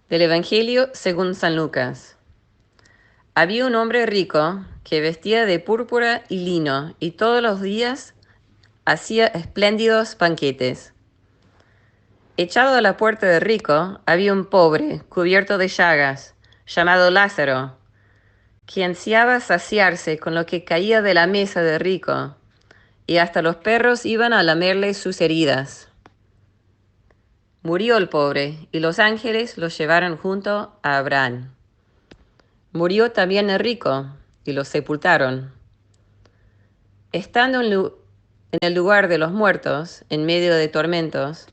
Del Evangelio según San Lucas. Había un hombre rico que vestía de púrpura y lino y todos los días hacía espléndidos banquetes. Echado a la puerta del rico había un pobre cubierto de llagas, llamado Lázaro, que ansiaba saciarse con lo que caía de la mesa del rico, y hasta los perros iban a lamerle sus heridas. Murió el pobre, y los ángeles lo llevaron junto a Abraham. Murió también el rico, y lo sepultaron. Estando en el lugar de los muertos, en medio de tormentos,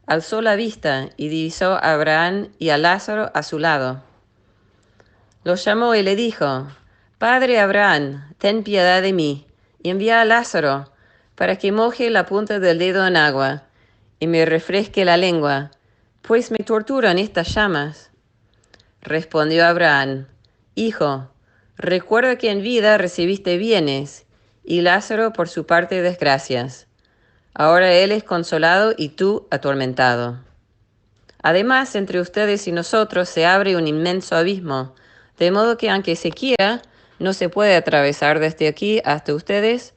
alzó la vista y divisó a Abraham y a Lázaro a su lado. Los llamó y le dijo: Padre Abraham, ten piedad de mí, y envía a Lázaro para que moje la punta del dedo en agua y me refresque la lengua, pues me torturan estas llamas. Respondió Abraham: Hijo, recuerda que en vida recibiste bienes, y Lázaro por su parte desgracias. Ahora él es consolado y tú atormentado. Además, entre ustedes y nosotros se abre un inmenso abismo, de modo que aunque se quiera, no se puede atravesar desde aquí hasta ustedes,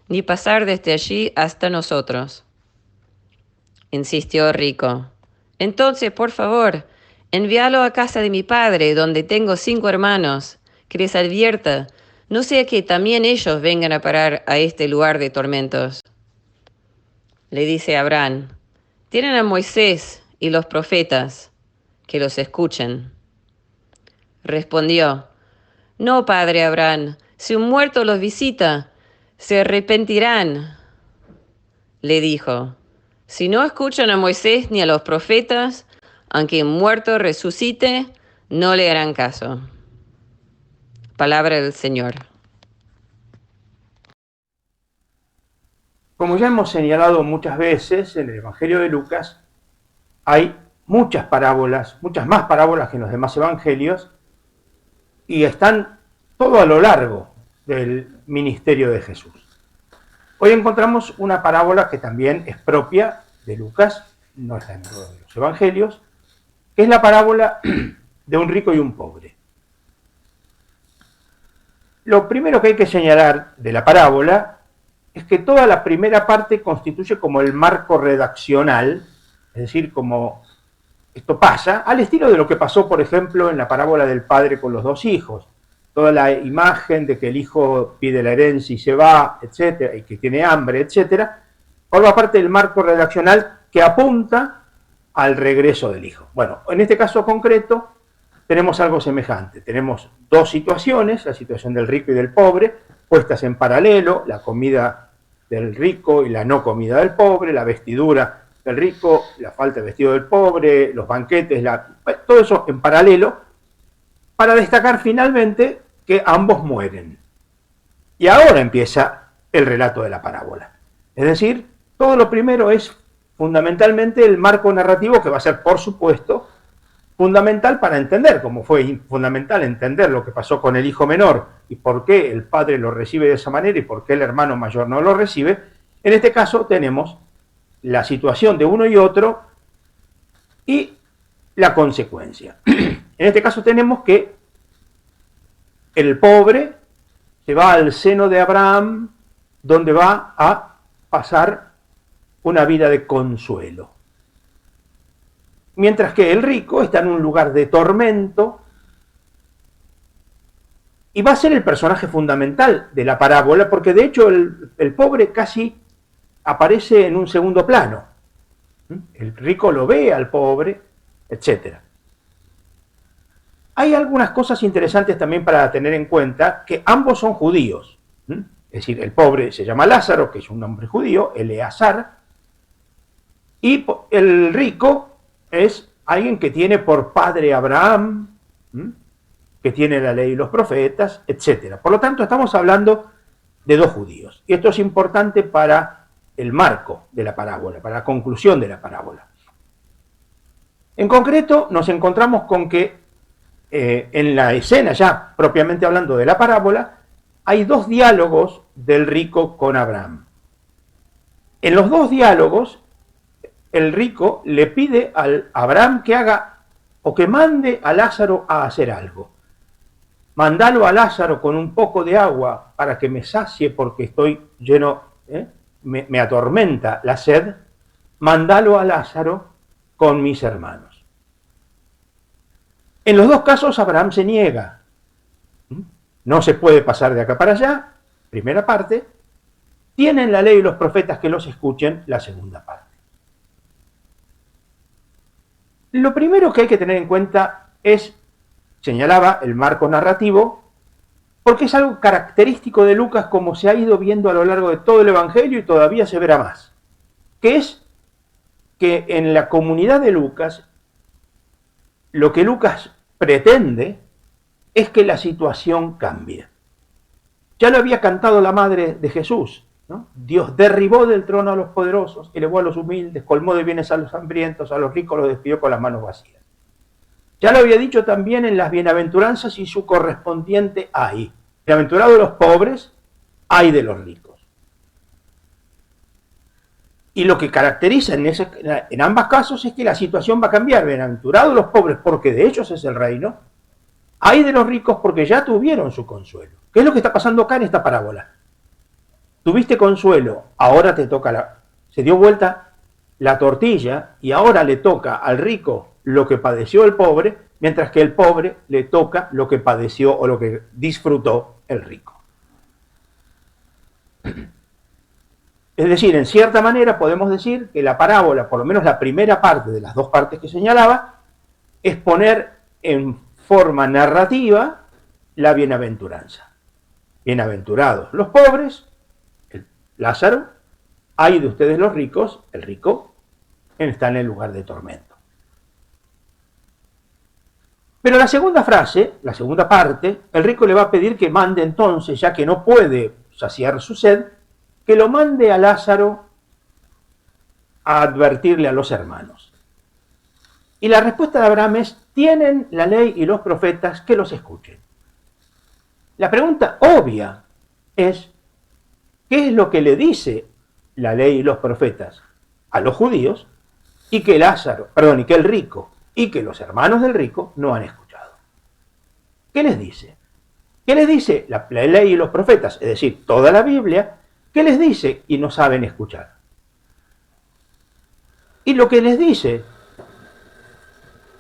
ni pasar desde allí hasta nosotros. Insistió Rico. Entonces, por favor, envíalo a casa de mi padre, donde tengo 5 hermanos, que les advierta, no sea que también ellos vengan a parar a este lugar de tormentos. Le dice Abraham: tienen a Moisés y los profetas, que los escuchen. Respondió: No, padre Abraham, si un muerto los visita, se arrepentirán. Le dijo: Si no escuchan a Moisés ni a los profetas, aunque un muerto resucite, no le harán caso. Palabra del Señor. Como ya hemos señalado muchas veces, en el Evangelio de Lucas hay muchas parábolas, muchas más parábolas que en los demás evangelios, y están todo a lo largo del ministerio de Jesús. Hoy encontramos una parábola que también es propia de Lucas, no está en los evangelios, que es la parábola de un rico y un pobre. Lo primero que hay que señalar de la parábola es que toda la primera parte constituye como el marco redaccional, es decir, como esto pasa, al estilo de lo que pasó, por ejemplo, en la parábola del padre con los 2 hijos. Toda la imagen de que el hijo pide la herencia y se va, etcétera, y que tiene hambre, etcétera, forma parte del marco redaccional que apunta al regreso del hijo. Bueno, en este caso concreto tenemos algo semejante. Tenemos 2 situaciones, la situación del rico y del pobre, puestas en paralelo, la comida del rico y la no comida del pobre, la vestidura del rico, la falta de vestido del pobre, los banquetes, todo eso en paralelo, para destacar finalmente que ambos mueren. Y ahora empieza el relato de la parábola. Es decir, todo lo primero es fundamentalmente el marco narrativo que va a ser, por supuesto, fundamental para entender, como fue fundamental entender lo que pasó con el hijo menor y por qué el padre lo recibe de esa manera y por qué el hermano mayor no lo recibe. En este caso tenemos la situación de uno y otro y la consecuencia. En este caso tenemos que el pobre se va al seno de Abraham, donde va a pasar una vida de consuelo. Mientras que el rico está en un lugar de tormento y va a ser el personaje fundamental de la parábola, porque de hecho el pobre casi aparece en un segundo plano. El rico lo ve al pobre, etc. Hay algunas cosas interesantes también para tener en cuenta, que ambos son judíos. Es decir, el pobre se llama Lázaro, que es un nombre judío, Eleazar, y el rico es alguien que tiene por padre Abraham, que tiene la ley y los profetas, etc. Por lo tanto, estamos hablando de 2 judíos. Y esto es importante para el marco de la parábola, para la conclusión de la parábola. En concreto, nos encontramos con que en la escena, ya propiamente hablando de la parábola, hay 2 diálogos del rico con Abraham. En los 2 diálogos, el rico le pide a Abraham que haga o que mande a Lázaro a hacer algo. Mandalo a Lázaro con un poco de agua para que me sacie porque estoy lleno, me atormenta la sed. Mandalo a Lázaro con mis hermanos. En los dos casos Abraham se niega. No se puede pasar de acá para allá, primera parte. Tienen la ley y los profetas que los escuchen, la segunda parte. Lo primero que hay que tener en cuenta es, señalaba, el marco narrativo, porque es algo característico de Lucas como se ha ido viendo a lo largo de todo el Evangelio y todavía se verá más, que es que en la comunidad de Lucas, lo que Lucas pretende es que la situación cambie. Ya lo había cantado la madre de Jesús, ¿no? Dios derribó del trono a los poderosos, elevó a los humildes, colmó de bienes a los hambrientos, a los ricos los despidió con las manos vacías. Ya lo había dicho también en las bienaventuranzas y su correspondiente ay. Bienaventurados los pobres, ay de los ricos. Y lo que caracteriza en ambos casos es que la situación va a cambiar. Bienaventurados los pobres porque de ellos es el reino, ay de los ricos porque ya tuvieron su consuelo. ¿Qué es lo que está pasando acá en esta parábola? Tuviste consuelo, ahora te toca se dio vuelta la tortilla y ahora le toca al rico lo que padeció el pobre, mientras que el pobre le toca lo que padeció o lo que disfrutó el rico. Es decir, en cierta manera podemos decir que la parábola, por lo menos la primera parte de las dos partes que señalaba, es poner en forma narrativa la bienaventuranza. Bienaventurados los pobres, Lázaro, ay de ustedes los ricos, el rico está en el lugar de tormento. Pero la segunda frase, la segunda parte, el rico le va a pedir que mande entonces, ya que no puede saciar su sed, que lo mande a Lázaro a advertirle a los hermanos. Y la respuesta de Abraham es, tienen la ley y los profetas que los escuchen. La pregunta obvia es, ¿qué es lo que le dice la ley y los profetas a los judíos y que y que el rico y que los hermanos del rico no han escuchado? ¿Qué les dice? ¿Qué les dice la ley y los profetas? Es decir, toda la Biblia. ¿Qué les dice y no saben escuchar? Y lo que les dice,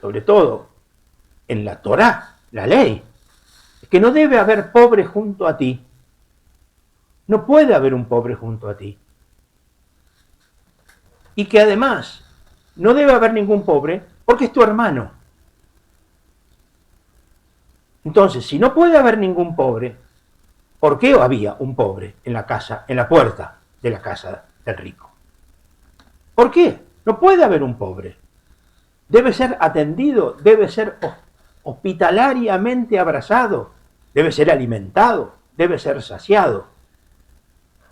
sobre todo en la Torá, la ley, es que no debe haber pobre junto a ti. No puede haber un pobre junto a ti. Y que además no debe haber ningún pobre porque es tu hermano. Entonces, si no puede haber ningún pobre, ¿por qué había un pobre en la casa, en la puerta de la casa del rico? ¿Por qué? No puede haber un pobre. Debe ser atendido, debe ser hospitalariamente abrazado, debe ser alimentado, debe ser saciado.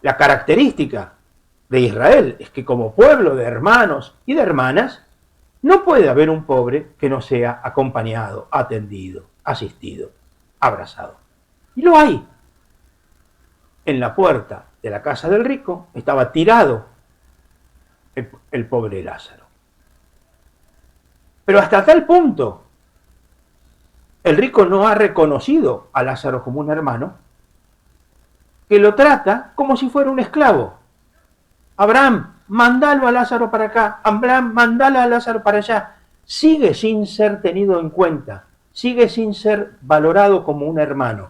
La característica de Israel es que como pueblo de hermanos y de hermanas, no puede haber un pobre que no sea acompañado, atendido, asistido, abrazado. Y lo hay. En la puerta de la casa del rico estaba tirado el pobre Lázaro. Pero hasta tal punto, el rico no ha reconocido a Lázaro como un hermano, que lo trata como si fuera un esclavo. Abraham, mandalo a Lázaro para acá. Abraham, mandalo a Lázaro para allá. Sigue sin ser tenido en cuenta. Sigue sin ser valorado como un hermano.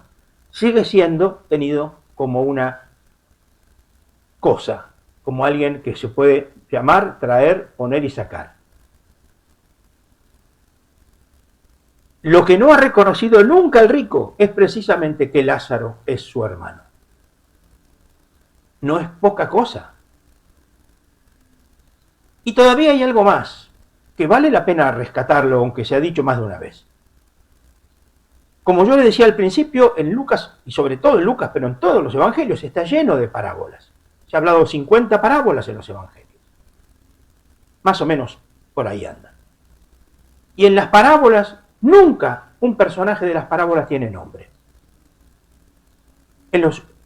Sigue siendo tenido como una cosa, como alguien que se puede llamar, traer, poner y sacar. Lo que no ha reconocido nunca el rico es precisamente que Lázaro es su hermano. No es poca cosa. Y todavía hay algo más, que vale la pena rescatarlo, aunque se ha dicho más de una vez. Como yo le decía al principio, en Lucas, y sobre todo en Lucas, pero en todos los evangelios, está lleno de parábolas. Se ha hablado 50 parábolas en los evangelios. Más o menos por ahí andan. Y en las parábolas, nunca un personaje de las parábolas tiene nombre. En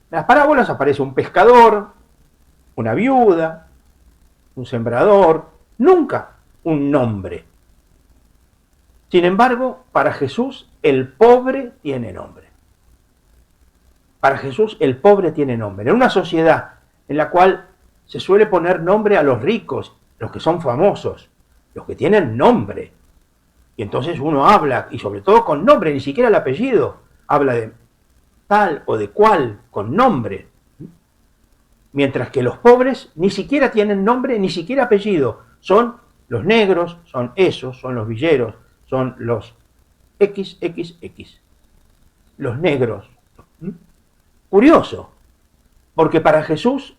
las parábolas aparece un pescador, una viuda, un sembrador, nunca un nombre. Sin embargo, para Jesús el pobre tiene nombre. Para Jesús el pobre tiene nombre. En una sociedad en la cual se suele poner nombre a los ricos, los que son famosos, los que tienen nombre. Y entonces uno habla, y sobre todo con nombre, ni siquiera el apellido, habla de tal o de cual, con nombre. Mientras que los pobres ni siquiera tienen nombre, ni siquiera apellido. Son los negros, son esos, son los villeros, son los XXX. Los negros. Curioso, porque para Jesús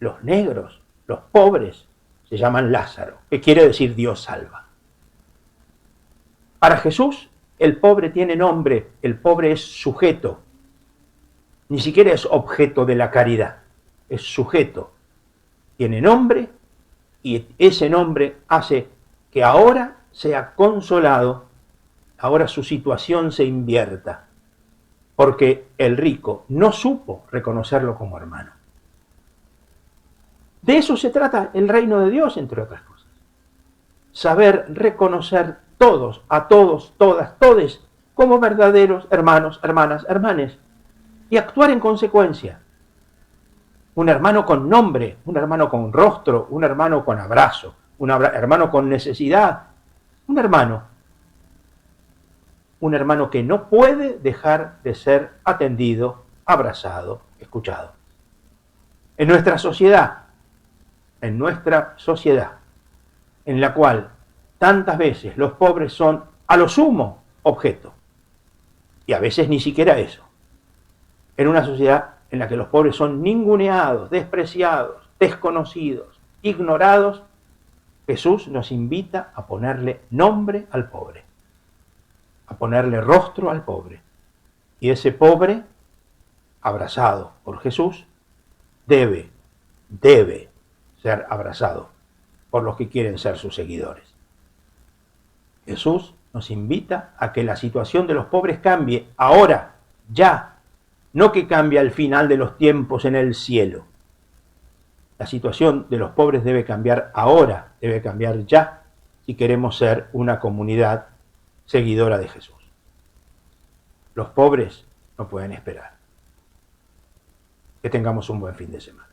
los negros, los pobres, se llaman Lázaro, que quiere decir Dios salva. Para Jesús el pobre tiene nombre, el pobre es sujeto, ni siquiera es objeto de la caridad, es sujeto, tiene nombre y ese nombre hace que ahora sea consolado, ahora su situación se invierta, porque el rico no supo reconocerlo como hermano. De eso se trata el reino de Dios, entre otras cosas. Saber reconocer todos, a todos, todas, todes, como verdaderos hermanos, hermanas, hermanes, y actuar en consecuencia. Un hermano con nombre, un hermano con rostro, un hermano con abrazo, un hermano con necesidad, un hermano que no puede dejar de ser atendido, abrazado, escuchado. En nuestra sociedad, en la cual tantas veces los pobres son a lo sumo objeto, y a veces ni siquiera eso. En una sociedad en la que los pobres son ninguneados, despreciados, desconocidos, ignorados, Jesús nos invita a ponerle nombre al pobre, a ponerle rostro al pobre. Y ese pobre, abrazado por Jesús, debe ser abrazado por los que quieren ser sus seguidores. Jesús nos invita a que la situación de los pobres cambie ahora, ya, no que cambie al final de los tiempos en el cielo. La situación de los pobres debe cambiar ahora, debe cambiar ya, si queremos ser una comunidad seguidora de Jesús. Los pobres no pueden esperar. Que tengamos un buen fin de semana.